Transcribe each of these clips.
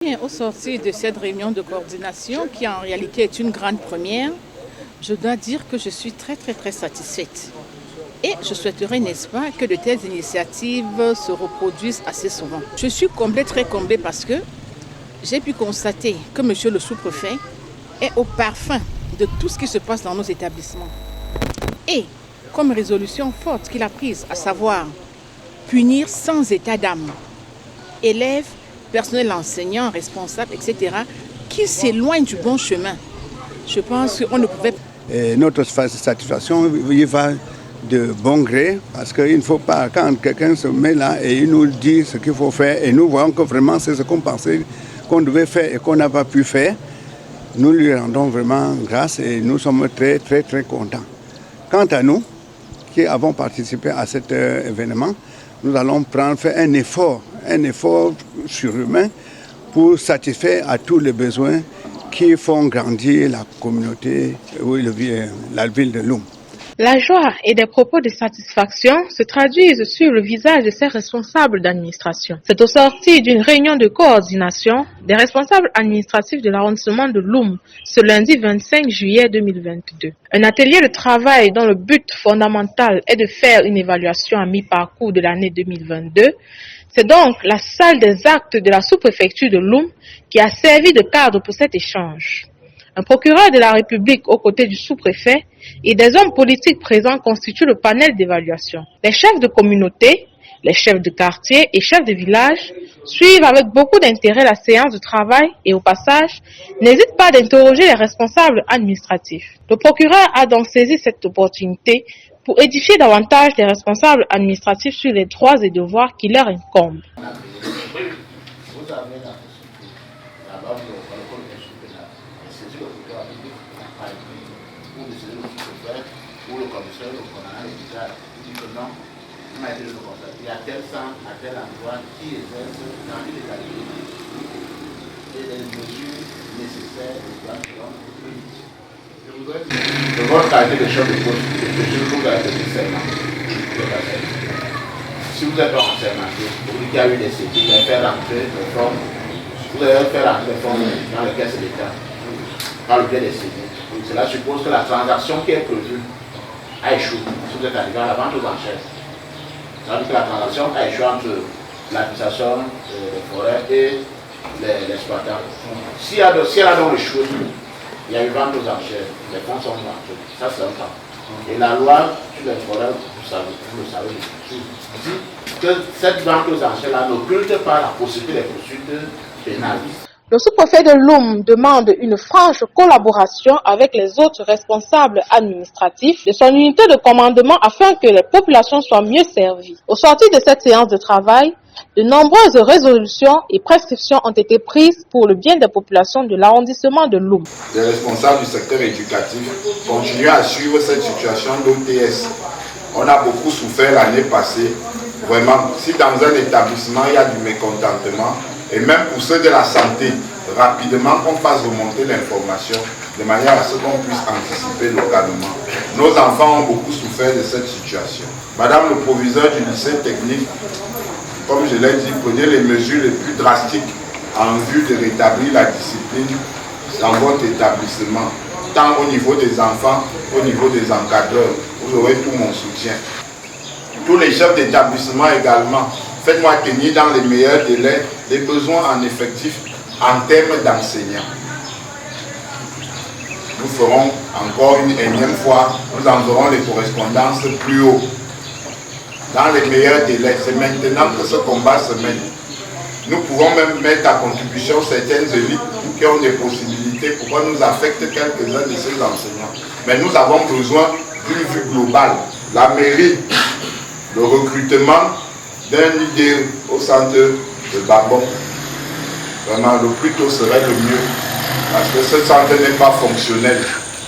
Au sortir de cette réunion de coordination, qui en réalité est une grande première, je dois dire que je suis très satisfaite. Et je souhaiterais, n'est-ce pas, que de telles initiatives se reproduisent assez souvent. Je suis très comblée parce que j'ai pu constater que monsieur le sous-préfet est au parfum de tout ce qui se passe dans nos établissements. Et comme résolution forte qu'il a prise, à savoir punir sans état d'âme élèves, personnel enseignant, responsable, etc., qui s'éloignent du bon chemin. Je pense qu'on ne pouvait pas. Notre satisfaction y va de bon gré, parce qu'il ne faut pas, quand quelqu'un se met là et il nous dit ce qu'il faut faire, et nous voyons que vraiment c'est ce qu'on pensait qu'on devait faire et qu'on n'a pas pu faire, nous lui rendons vraiment grâce et nous sommes très contents. Quant à nous, qui avons participé à cet événement, nous allons faire un effort surhumain pour satisfaire à tous les besoins qui font grandir la communauté, la ville de Loum. La joie et des propos de satisfaction se traduisent sur le visage de ces responsables d'administration. C'est au sortir d'une réunion de coordination des responsables administratifs de l'arrondissement de Loum ce lundi 25 juillet 2022. Un atelier de travail dont le but fondamental est de faire une évaluation à mi-parcours de l'année 2022. C'est donc la salle des actes de la sous-préfecture de Loum qui a servi de cadre pour cet échange. Un procureur de la République aux côtés du sous-préfet et des hommes politiques présents constituent le panel d'évaluation. Les chefs de communauté, les chefs de quartier et chefs de village suivent avec beaucoup d'intérêt la séance de travail et au passage, n'hésitent pas d'interroger les responsables administratifs. Le procureur a donc saisi cette opportunité pour édifier davantage les responsables administratifs sur les droits et devoirs qui leur incombent. Ou le commissaire, le commandant, le militaire, il dit que non, on a été le constater. Il y a tel centre, à tel endroit qui exerce dans une localité et les mesures nécessaires et plans selon le police. Je voudrais dire que votre qualité de chef de poste, je vous garde serment. Si vous êtes ensermenté, vous dites qu'il y a eu des CP, vous allez faire rentrer des formes, vous allez faire rentrer des formes dans les caisses de l'État, par le biais des CP. Cela suppose que la transaction qui est prévue a échoué. Si vous êtes arrivé à la vente aux enchères, ça veut dire que la transaction a échoué entre l'administration des forêts et l'exploitant. Si elle a donc échoué, il y a eu vente aux enchères, les fonds sont vendus. Ça, c'est un cas. Et la loi sur les forêts, vous le savez, dit que cette vente aux enchères-là n'occulte pas la possibilité des poursuites pénales. Le sous-préfet de Loum demande une franche collaboration avec les autres responsables administratifs de son unité de commandement afin que les populations soient mieux servies. Au sortir de cette séance de travail, de nombreuses résolutions et prescriptions ont été prises pour le bien des populations de l'arrondissement de Loum. Les responsables du secteur éducatif continuent à suivre cette situation d'OTS. On a beaucoup souffert l'année passée. Vraiment, si dans un établissement il y a du mécontentement, et même pour ceux de la santé, rapidement qu'on fasse remonter l'information de manière à ce qu'on puisse anticiper localement. Nos enfants ont beaucoup souffert de cette situation. Madame le proviseur du lycée technique, comme je l'ai dit, prenez les mesures les plus drastiques en vue de rétablir la discipline dans votre établissement, tant au niveau des enfants qu'au niveau des encadreurs. Vous aurez tout mon soutien. Tous les chefs d'établissement également, faites-moi tenir dans les meilleurs délais les besoins en effectifs en termes d'enseignants. Nous ferons encore une énième fois, nous enverrons les correspondances plus haut. Dans les meilleurs délais, c'est maintenant que ce combat se mène. Nous pouvons même mettre à contribution certaines élites qui ont des possibilités pour qu'on nous affecte quelques-uns de ces enseignants. Mais nous avons besoin d'une vue globale. La mairie, le recrutement d'un leader au centre de Babon. Vraiment, le plus tôt serait le mieux, parce que ce centre n'est pas fonctionnel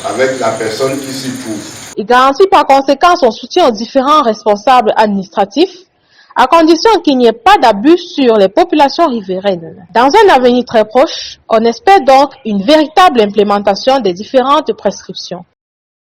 avec la personne qui s'y trouve. Il garantit par conséquent son soutien aux différents responsables administratifs, à condition qu'il n'y ait pas d'abus sur les populations riveraines. Dans un avenir très proche, on espère donc une véritable implémentation des différentes prescriptions.